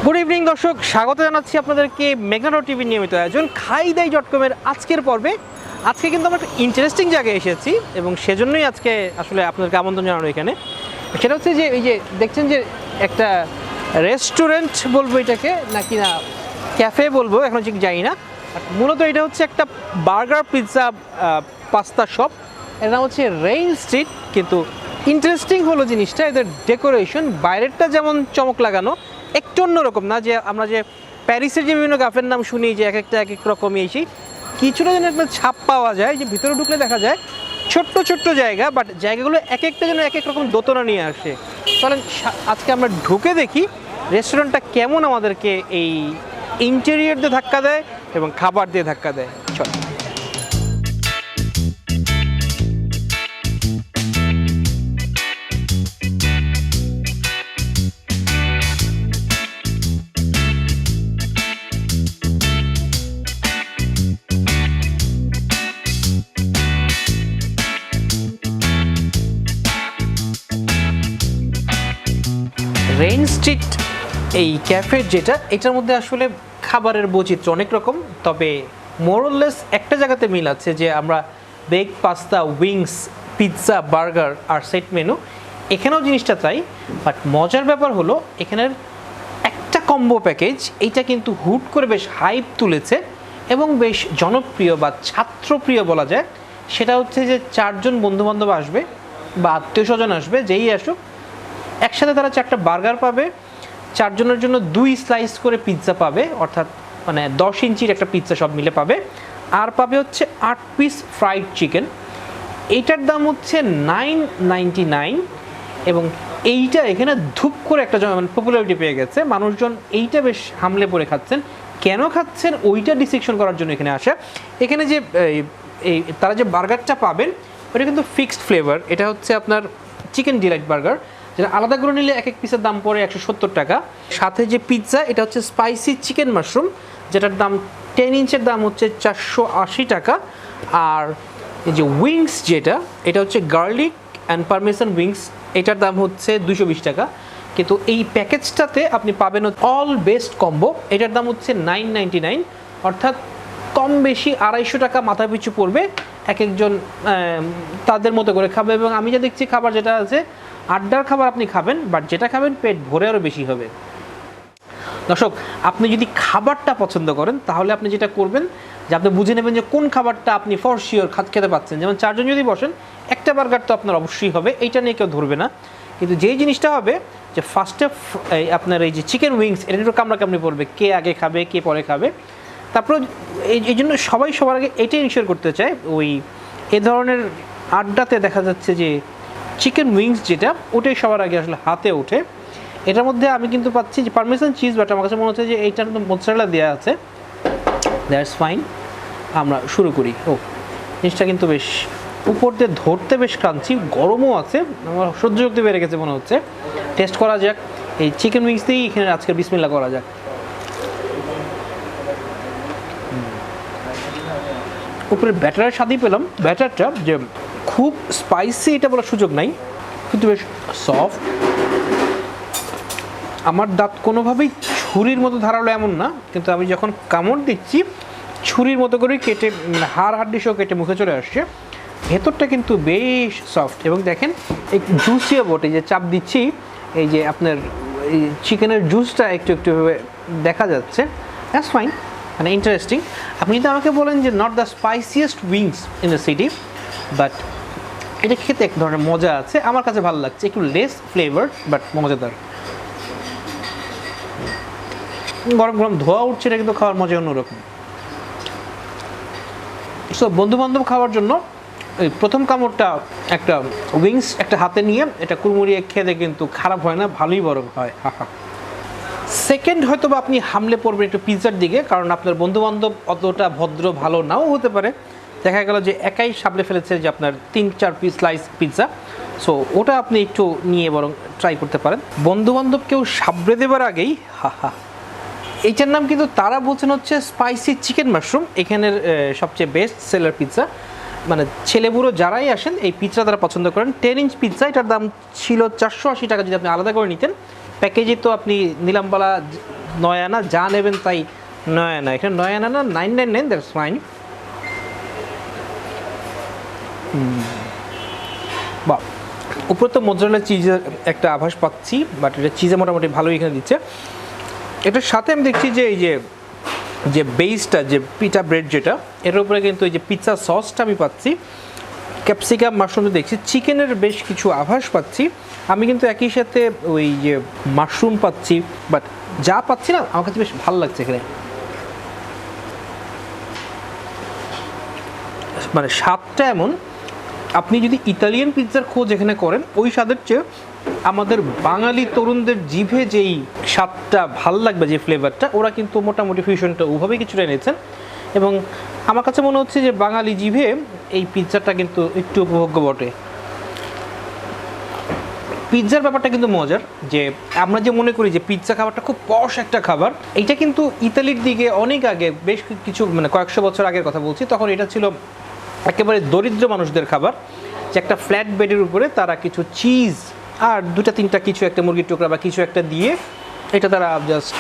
Good evening দর্শক, স্বাগত জানাচ্ছি আপনাদেরকে মেঘনা টিভির নিয়মিত আয়োজন KHAI-DAI.COM এর আজকের পর্বে। আজকে কিন্তু আমরা একটা ইন্টারেস্টিং জায়গায় এসেছি এবং সেজন্যই আজকে আসলে আপনাদেরকে আমন্ত্রণ জানানো এখানে। সেটা হচ্ছে যে এই যে দেখছেন যে একটা রেস্টুরেন্ট বলবো এটাকে নাকি না ক্যাফে বলবো, এখন ঠিক জানি না। মূলত এটা হচ্ছে একটা বার্গার পিৎজা পাস্তা শপ। এর নাম হচ্ছে রেইন স্ট্রিট। কিন্তু ইন্টারেস্টিং হলো জিনিসটা, এদের ডেকোরেশন বাইরেরটা যেমন চমক লাগানো, একটু অন্যরকম না। যে আমরা যে প্যারিসের যে বিভিন্ন কাফের নাম শুনি যে এক একটা এক এক রকমই এসি, কিছুটা যেন একটা ছাপ পাওয়া যায়, যে ভিতরে ঢুকলে দেখা যায় ছোট্ট ছোট্ট জায়গা, বাট জায়গাগুলো এক একটা যেন এক এক রকম দোতনা নিয়ে আসে। চলেন আজকে আমরা ঢুকে দেখি রেস্টুরেন্টটা কেমন আমাদেরকে এই ইন্টেরিয়র দিয়ে ধাক্কা দেয় এবং খাবার দিয়ে ধাক্কা দেয়। চল। রেইন স্ট্রিট এই ক্যাফের যেটা, এটার মধ্যে আসলে খাবারের বৈচিত্র্য অনেক রকম, তবে মোরলেস একটা জায়গাতে মিল আছে যে আমরা bake pasta, wings, pizza, burger আর সেট মেনু এখানেও জিনিসটা তাই। বাট মজার ব্যাপার হলো এখানের একটা কম্বো প্যাকেজ, এইটা কিন্তু হুট করে বেশ হাইপ তুলেছে এবং বেশ জনপ্রিয় বা ছাত্রপ্রিয় বলা যায়। সেটা হচ্ছে যে 4 জন বন্ধুবান্ধব আসবে বা আত্মীয় স্বজন আসবে, যেই আসুক একসাথে তারা 4টা বার্গার পাবে, 4 জনের জন্য 2 স্লাইস করে পিৎজা পাবে, অর্থাৎ মানে 10 ইঞ্চির একটা পিৎজা সব মিলে পাবে, আর পাবে হচ্ছে 8 পিস ফ্রাইড চিকেন। এইটার দাম হচ্ছে 9.99 এবং এইটা এখানে ধূপ করে একটা মানে পপুলারিটি পেয়ে গেছে। মানুষজন এইটা বেশ হামলে পড়ে খাচ্ছেন। কেন খাচ্ছেন ওইটা ডিসিকশন করার জন্য এখানে আসা। এখানে যে এই তারা যে বার্গারটা পাবেন ওটা কিন্তু ফিক্সড ফ্লেভার। এটা হচ্ছে আপনার চিকেন ডিলাইট বার্গার, যেটা আলাদা করে নিলে এক এক পিসের দাম পড়ে 170 টাকা। সাথে যে পিৎজা, এটা হচ্ছে স্পাইসি চিকেন মাশরুম, যেটার দাম 10 ইঞ্চের দাম হচ্ছে 480 টাকা। আর এই যে উইংস যেটা, এটা হচ্ছে গার্লিক অ্যান্ড পারমেসান উইংস, এটার দাম হচ্ছে 220 টাকা। কিন্তু এই প্যাকেজটাতে আপনি পাবেন অল বেস্ট কম্বো, এটার দাম হচ্ছে 9.99, অর্থাৎ কম বেশি 250 টাকা মাথা পিছু পড়বে। এক একজন তাদের মতো করে খাবে। এবং আমি যা দেখছি খাবার যেটা আছে আড্ডার খাবার আপনি খাবেন, বাট যেটা খাবেন পেট ভরে আরও বেশি হবে। দর্শক, আপনি যদি খাবারটা পছন্দ করেন তাহলে আপনি যেটা করবেন যে আপনি বুঝে নেবেন যে কোন খাবারটা আপনি ফর শিওর খেতে পাচ্ছেন। যেমন 4 জন যদি বসেন, একটা বার্গার তো আপনার অবশ্যই হবে, এইটা নিয়ে কেউ ধরবে না। কিন্তু যেই জিনিসটা হবে যে ফার্স্টে আপনার এই যে চিকেন উইংস, এটা একটু কামড়াকামড়ি পড়বে, কে আগে খাবে কে পরে খাবে। তারপর এই জন্য সবাই সবার আগে এটাই ইনশিওর করতে চায়। ওই এ ধরনের আড্ডাতে দেখা যাচ্ছে যে চিকেন উইংস যেটা, ওটাই সবার আগে আসলে হাতে ওঠে। এটার মধ্যে আমি কিন্তু পাচ্ছি যে পারমেসান চিজ, বাট আমার কাছে মনে হচ্ছে যে এইটার মধ্যে মোৎজারেলা দেওয়া আছে। দ্যাটস ফাইন, আমরা শুরু করি। জিনিসটা কিন্তু বেশ উপর দিয়ে ধরতে বেশ ক্রাঞ্চি, গরমও আছে, আমার সহ্য শক্তি বেড়ে গেছে মনে হচ্ছে। টেস্ট করা যাক এই চিকেন উইংস দিয়েই এখানে আজকে বিসমিল্লাহ করা যাক। উপরে ব্যাটারের স্বাদই পেলাম। ব্যাটারটা যে খুব স্পাইসি এটা বলার সুযোগ নাই, কিন্তু বেশ সফট। আমার দাঁত কোনোভাবেই ছুরির মতো ধারালো এমন না, কিন্তু আমি যখন কামড় দিচ্ছি ছুরির মতো করেই কেটে হাড় হাড্ডি সহ কেটে মুখে চলে আসছে। ভেতরটা কিন্তু বেশ সফট এবং দেখেন এই জুসিও বটে, যে চাপ দিচ্ছি এই যে আপনার এই চিকেনের জুসটা একটু একটুভাবে দেখা যাচ্ছে। দ্যাটস ফাইন, মানে ইন্টারেস্টিং। আপনি যদি আমাকে বলেন যে not the spiciest wings in the city, but এটা খেতে এক ধরনের মজা আছে, আমার কাছে ভালো লাগছে। একটু লেস ফ্লেভার বাট মজাদার। গরম গরম ধোয়া উঠছে, এটা কিন্তু খাওয়ার মজা অন্যরকম। সো বন্ধুবান্ধব খাওয়ার জন্য এই প্রথম কামড়টা একটা উইংস একটা হাতে নিয়ে এটা কুড়মুড়িয়ে খেতে কিন্তু খারাপ হয় না, ভালোই বরং হয়। সেকেন্ড হয়তো বা আপনি হামলে পড়বেন একটু পিৎজার দিকে, কারণ আপনার বন্ধুবান্ধব অতটা ভদ্র ভালো নাও হতে পারে। দেখা গেল যে একাই সামলে ফেলেছে যে আপনার 3-4 পিস স্লাইস পিৎজা, সো ওটা আপনি একটু নিয়ে বরং ট্রাই করতে পারেন। বন্ধুবান্ধব কেউ সাবড়ে দেবার আগেই এইটার নাম কিন্তু তারা বলছেন হচ্ছে স্পাইসি চিকেন মাশরুম, এখানের সবচেয়ে বেস্ট সেলার পিৎজা। মানে ছেলে বুড়ো যারাই আসেন এই পিৎজা তারা পছন্দ করেন। 10 ইঞ্চ পিৎজা, এটার দাম ছিল 480 টাকা যদি আপনি আলাদা করে নিতেন। প্যাকেজে তো আপনি নিলামবালা 9 আনা, যা নেবেন তাই 9 আনা। এখানে 9 আনা না 999, দ্যাটস ফাইন। বা উপরে তো মোজারেলা চিজের একটা আভাস পাচ্ছি, বাট এটা চিজে মোটামুটি ভালোই এখানে দিচ্ছে। এটার সাথে আমি দেখছি যে এই যে বেসটা, যে পিটা ব্রেড যেটা, এর উপরে কিন্তু এই যে পিৎজা সসটা আমি পাচ্ছি, ক্যাপসিকাম মাশরুম দেখছি, চিকেনের বেশ কিছু আভাস পাচ্ছি। আমি কিন্তু একই সাথে ওই যে মাশরুম পাচ্ছি, বাট যা পাচ্ছি না আমার কাছে বেশ ভালো লাগছে এখানে। মানে স্বাদটা এমন, আপনি যদি ইতালিয়ান পিৎজার খোঁজ এখানে করেন, ওই স্বাদের চেয়ে আমাদের বাঙালি তরুণদের জিভে যেই স্বাদটা ভাল লাগবে, যে ফ্লেভারটা, ওরা কিন্তু মোটামুটি ফিউশনটা ওভাবেই কিছুটা এনেছেন। এবং আমার কাছে মনে হচ্ছে যে বাঙালি জিভে এই পিৎজাটা কিন্তু একটু উপভোগ্য বটে। পিৎজার ব্যাপারটা কিন্তু মজার, যে আমরা যে মনে করি যে পিৎজা খাবারটা খুব পশ একটা খাবার, এটা কিন্তু ইতালির দিকে অনেক আগে, বেশ কিছু মানে কয়েকশো বছর আগের কথা বলছি, তখন এটা ছিল একেবারে দরিদ্র মানুষদের খাবার, যে একটা ফ্ল্যাট বেডের উপরে তারা কিছু চিজ আর 2-3টা কিছু একটা মুরগির টুকরা বা কিছু একটা দিয়ে এটা তারা জাস্ট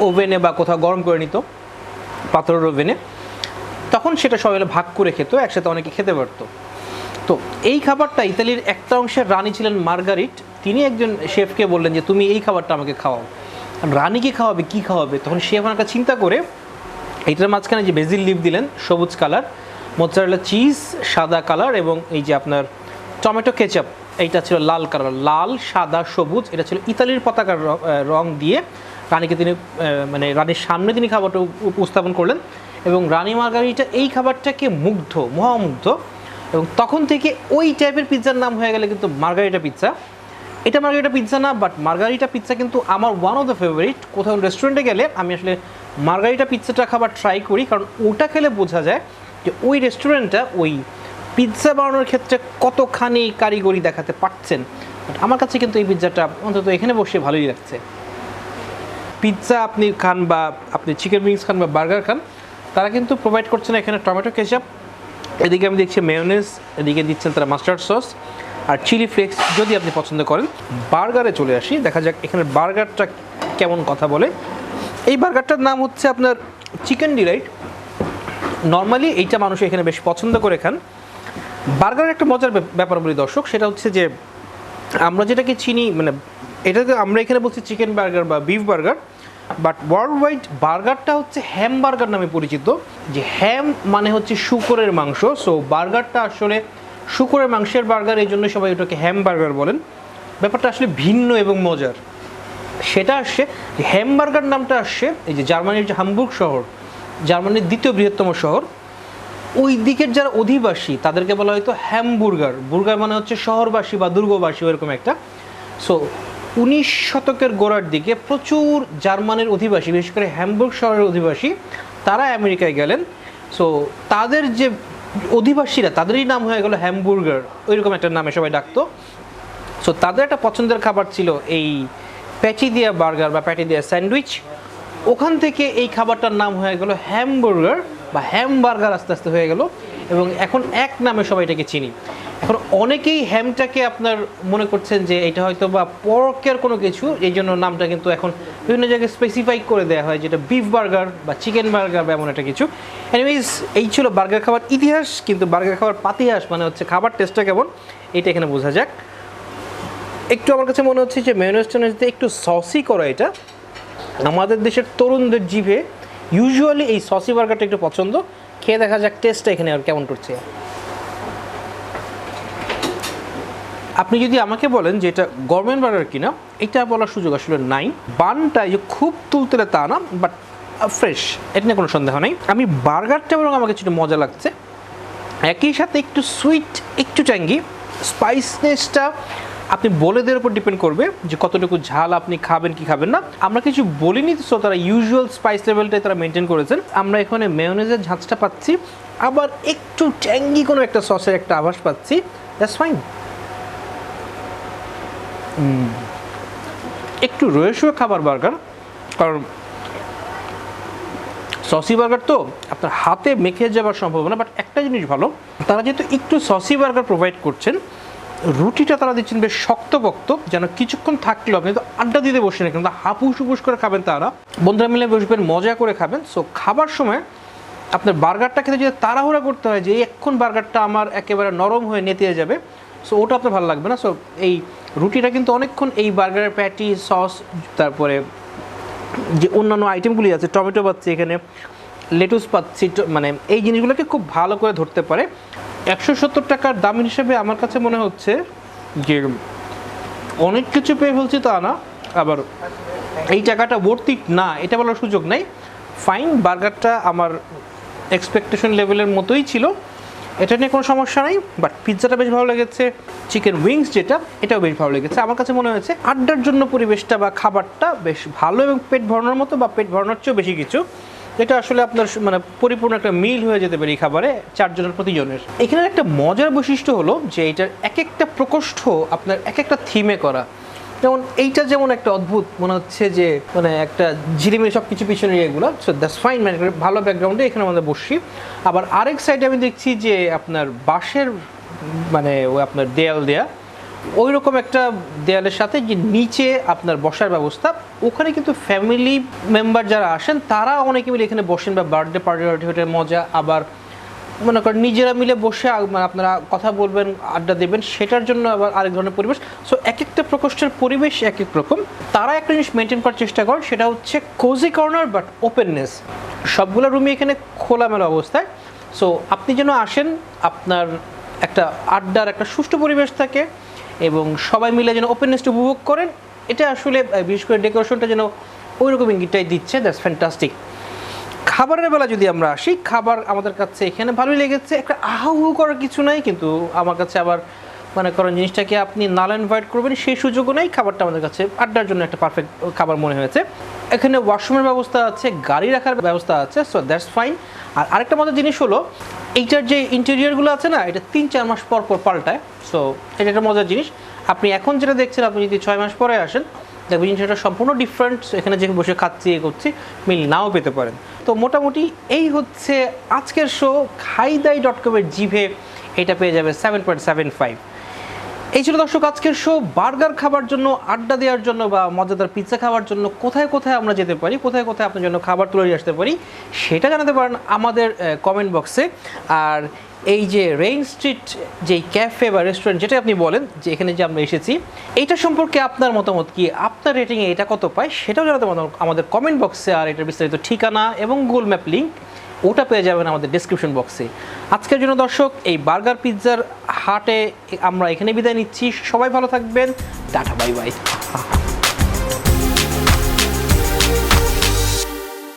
ওভেনে বা কোথাও গরম করে নিত, পাথরের ওভেনে। তখন সেটা সবাই ভাগ করে খেত, একসাথে অনেকে খেতে পারতো। তো এই খাবারটা ইতালির একটা অংশের রানী ছিলেন মার্গারিট, তিনি একজন শেফকে বললেন যে তুমি এই খাবারটা আমাকে খাওয়াও। রানীকে খাওয়াবে, কি খাওয়াবে? তখন শেফ একটা চিন্তা করে এইটার মাঝখানে যে বেজিল লিভ দিলেন সবুজ কালার, মোজারেলা চিজ সাদা কালার, এবং এই যে আপনার টমেটো কেচাপ, এইটা ছিল লাল কালার, লাল সাদা সবুজ, এটা ছিল ইতালির পতাকার রং দিয়ে রানীকে তিনি মানে রানীর সামনে তিনি খাবারটা উপস্থাপন করলেন। এবং রানী মার্গারিটা এই খাবারটাকে মহামুগ্ধ, এবং তখন থেকে ওই টাইপের পিৎজার নাম হয়ে গেলে কিন্তু মার্গারিটা পিৎজা। এটা মার্গারিটা পিৎজা না, বাট মার্গারিটা পিৎজা কিন্তু আমার ওয়ান অফ দ্য ফেভারিট। কোথাও রেস্টুরেন্টে গেলে আমি আসলে মার্গারিটা পিৎজাটা খাবার ট্রাই করি, কারণ ওটা খেলে বোঝা যায় যে ওই রেস্টুরেন্টটা ওই পিৎজা বানানোর ক্ষেত্রে কতখানি কারিগরি দেখাতে পারছেন। আমার কাছে কিন্তু এই পিৎজাটা অন্তত এখানে বসে ভালোই লাগছে। পিৎজা আপনি খান বা আপনি চিকেন উইংস খান বা বার্গার খান, তারা কিন্তু প্রোভাইড করছেন এখানে টমেটো কেচাপ, এদিকে আমি দেখছি মেয়োনেজ, এদিকে দিচ্ছেন তারা মাস্টার্ড সস আর চিলি ফ্লেক্স যদি আপনি পছন্দ করেন। বার্গারে চলে আসি, দেখা যাক এখানে বার্গারটা কেমন কথা বলে। এই বার্গারটার নাম হচ্ছে আপনার চিকেন ডিলাইট। নর্মালি এইটা মানুষ এখানে বেশ পছন্দ করে খান। বার্গারের একটা মজার ব্যাপার বলি দর্শক, সেটা হচ্ছে যে আমরা যেটাকে চিনি, মানে এটাকে আমরা এখানে বলছি চিকেন বার্গার বা beef burger, but worldwide বার্গারটা হচ্ছে হ্যাম বার্গার নামে পরিচিত। যে হ্যাম মানে হচ্ছে শূকরের মাংস, সো বার্গারটা আসলে শূকরের মাংসের বার্গার, এই জন্য সবাই ওটাকে হ্যাম বার্গার বলেন। ব্যাপারটা আসলে ভিন্ন এবং মজার। সেটা আসছে হ্যাম বার্গার নামটা আসছে এই যে জার্মানির যে হামবুর্গ শহর, জার্মানির দ্বিতীয় বৃহত্তম শহর, ওই দিকের যারা অধিবাসী তাদেরকে বলা হয়তো হ্যামবুর্গার। বুর্গার মানে হচ্ছে শহরবাসী বা দুর্গবাসী, এরকম একটা। সো 19 শতকের গোড়ার দিকে প্রচুর জার্মানির অধিবাসী, বিশেষ করে হ্যামবুর্গ শহরের অধিবাসী, তারা আমেরিকায় গেলেন। সো তাদের যে অধিবাসীরা, তাদেরই নাম হয়ে গেল হ্যামবুর্গার, ওইরকম একটা নামে সবাই ডাকতো। সো তাদের একটা পছন্দের খাবার ছিল এই প্যাটি দিয়া বার্গার বা প্যাটি দিয়া স্যান্ডউইচ। ওখান থেকে এই খাবারটার নাম হয়ে গেল হ্যামবার্গার বা হ্যামবার্গার, আস্তে আস্তে হয়ে গেল, এবং এখন এক নামে সবাই এটাকে চিনি। এখন অনেকেই হ্যামটাকে আপনার মনে করছেন যে এটা হয়তো বা পর্কের কোনো কিছু, এই জন্য নামটা কিন্তু এখন বিভিন্ন জায়গায় স্পেসিফাই করে দেওয়া হয়, যেটা বিফ বার্গার বা চিকেন বার্গার বা এমন একটা কিছু। এনিওয়েজ, এই ছিল বার্গার খাবার ইতিহাস, কিন্তু বার্গার খাবার পাতিহাস মানে হচ্ছে খাবার টেস্টটা কেমন এটা এখানে বোঝা যাক। একটু আমার কাছে মনে হচ্ছে যে মেয়োনেজ টেনেজতে একটু সসি করা, এটা আমাদের দেশের তরুণদের জিভে ইউজুয়ালি এই সসি বার্গারটা একটু পছন্দ। খেয়ে দেখা যাক টেস্টটা এখানে আর কেমন করছে। আপনি যদি আমাকে বলেন যে এটা গভর্নমেন্ট বার্গার কিনা, এটা বলার সুযোগ আসলে নাই। বানটা যে খুব তুলতুলে তা না, বাট ফ্রেশ, এটা নিয়ে কোনো সন্দেহ নেই। আমি বার্গারটা বরং আমার কাছে একটু মজা লাগছে, একই সাথে একটু সুইট, একটু ট্যাঙ্গি। স্পাইসনেসটা আপনি বলে দেওয়ার উপর ডিপেন্ড করবে যে কতটুকু ঝাল আপনি খাবেন কি খাবেন না। আমরা কিছু বলিনি, সো তারা ইউজুয়াল স্পাইস লেভেলটাই তারা মেনটেন করেছেন। আমরা এখানে মেয়োনেজের ঝাঁঝটা পাচ্ছি, আবার একটু ট্যাঙ্গি কোনো একটা সসের একটা আভাস পাচ্ছি, দ্যাটস ফাইন। একটু রয়েসুয়ে খাবার বার্গার, কারণ সসি বার্গার তো আপনার হাতে মেখে যাওয়ার সম্ভাবনা। বাট একটা জিনিস ভালো, তারা যেহেতু একটু সসি বার্গার প্রোভাইড করছেন, রুটিটা তারা দিচ্ছেন বেশ শক্তপোক্ত, যেন কিছুক্ষণ থাকলেও আপনি তো আড্ডা দিতে বসেন, কিন্তু হাপুস হুপুস করে খাবেন তারা, বন্ধুরা মিলে বসবেন, মজা করে খাবেন। সো খাবার সময় আপনার বার্গারটা খেতে যদি তাড়াহুড়া করতে হয় যে এখন বার্গারটা আমার একেবারে নরম হয়ে নেতিয়ে যাবে, সো ওটা আপনার ভালো লাগবে না। সো এই রুটিটা কিন্তু অনেকক্ষণ এই বার্গারের প্যাটি, সস, তারপরে যে অন্যান্য আইটেমগুলি আছে, টমেটো পাচ্ছি এখানে, লেটুস পাচ্ছি, মানে এই জিনিসগুলোকে খুব ভালো করে ধরতে পারে। 170 টাকার দাম হিসেবে আমার কাছে মনে হচ্ছে যে অনেক কিছু পেয়ে ফেলছি তা না, আবার এই টাকাটা ভর্তি না এটা বলার সুযোগ নেই। ফাইন, বার্গারটা আমার এক্সপেকটেশন লেভেলের মতোই ছিল, এটা নিয়ে কোনো সমস্যা নেই। বাট পিৎজাটা বেশ ভালো লেগেছে, চিকেন উইংস যেটা, এটাও বেশ ভালো লেগেছে। আমার কাছে মনে হয়েছে আড্ডার জন্য পরিবেশটা বা খাবারটা বেশ ভালো এবং পেট ভরানোর মতো, বা পেট ভরানোর চেয়েও বেশি কিছু, এটা আসলে আপনার মানে পরিপূর্ণ একটা মিল হয়ে যেতে পারে এই খাবারে 4 জনের প্রতিজনের। এখানে একটা মজার বৈশিষ্ট্য হলো যে এটার এক একটা প্রকোষ্ঠ আপনার এক একটা থিমে করা। যেমন এইটা যেমন একটা অদ্ভুত মনে হচ্ছে যে মানে একটা ঝিলিমিলি সব কিছু পিছনে এগুলো, সো দ্যাটস ফাইন, মানে ভালো ব্যাকগ্রাউন্ডে এখানে আমাদের বসছি। আবার আরেক সাইডে আমি দেখছি যে আপনার বাঁশের মানে ওই আপনার দেয়াল দেয়া, ওই রকম একটা দেয়ালের সাথে যে নিচে আপনার বসার ব্যবস্থা, ওখানে কিন্তু ফ্যামিলি মেম্বার যারা আসেন তারা অনেকে মিলে এখানে বসেন, বা বার্থডে পার্টি হতে মজা, আবার মনে করেন নিজেরা মিলে বসে আপনারা কথা বলবেন, আড্ডা দেবেন, সেটার জন্য আবার আরেক ধরনের পরিবেশ। সো এক একটা প্রকোষ্ঠের পরিবেশ এক এক রকম। তারা একটা জিনিস মেনটেন করার চেষ্টা করেন, সেটা হচ্ছে কোজি কর্নার বাট ওপেননেস। সবগুলো রুমই এখানে খোলামেলা অবস্থায়, সো আপনি যেন আসেন আপনার একটা আড্ডার একটা সুষ্ঠু পরিবেশ থাকে এবং সবাই মিলে যেন ওপেননেসটা উপভোগ করেন। এটা আসলে বিশেষ করে ডেকোরেশনটা যেন ওই রকম ইঙ্গিতটাই দিচ্ছে, দ্যাটস ফ্যান্টাস্টিক। খাবারের বেলা যদি আমরা আসি, খাবার আমাদের কাছে এখানে ভালোই লেগেছে, একটা আহাহু করার কিছু নাই, কিন্তু আমার কাছে আবার মনে করেন জিনিসটাকে আপনি নাল ইনভাইট করবেন সেই সুযোগও নেই। খাবারটা আমাদের কাছে আড্ডার জন্য একটা পারফেক্ট খাবার মনে হয়েছে। এখানে ওয়াশরুমের ব্যবস্থা আছে, গাড়ি রাখার ব্যবস্থা আছে, সো দ্যাটস ফাইন। আর আরেকটা মজার জিনিস হলো এইটার যে ইন্টেরিয়রগুলো আছে না, এটা 3-4 মাস পর পর পাল্টায়, সো এটা একটা মজার জিনিস। আপনি এখন যেটা দেখছেন, আপনি যদি 6 মাস পরে আসেন দেখবেন জিনিসটা সম্পূর্ণ ডিফারেন্ট। এখানে যে বসে খাচ্ছি এ করছি মিল নাও পেতে পারেন। তো মোটামুটি এই হচ্ছে আজকের শো। KHAI-DAI.COM এর জিভে এটা পেয়ে যাবে 7.75। এই ছিল দর্শক আজকের শো। বার্গার খাবার জন্য, আড্ডা দেওয়ার জন্য, বা মজাদার পিৎজা খাওয়ার জন্য কোথায় কোথায় আমরা যেতে পারি, কোথায় কোথায় আপনার জন্য খাবার তুলে নিয়ে আসতে পারি, সেটা জানাতে পারেন আমাদের কমেন্ট বক্সে। আর এই যে রেইন স্ট্রিট যেই ক্যাফে বা রেস্টুরেন্ট যেটা আপনি বলেন যে এখানে যে আমরা এসেছি, এইটা সম্পর্কে আপনার মতামত কি, আপনার রেটিংয়ে এটা কত পায় সেটাও জানাতে পারেন আমাদের কমেন্ট বক্সে। আর এটার বিস্তারিত ঠিকানা এবং গুগল ম্যাপ লিঙ্ক ওটা পেয়ে যাবেন আমাদের ডেসক্রিপশন বক্সে। আজকের জন্য দর্শক এই বার্গার পিৎজার হাটে আমরা এখানে বিদায় নিচ্ছি। সবাই ভালো থাকবেন, টাটা, বাই বাই।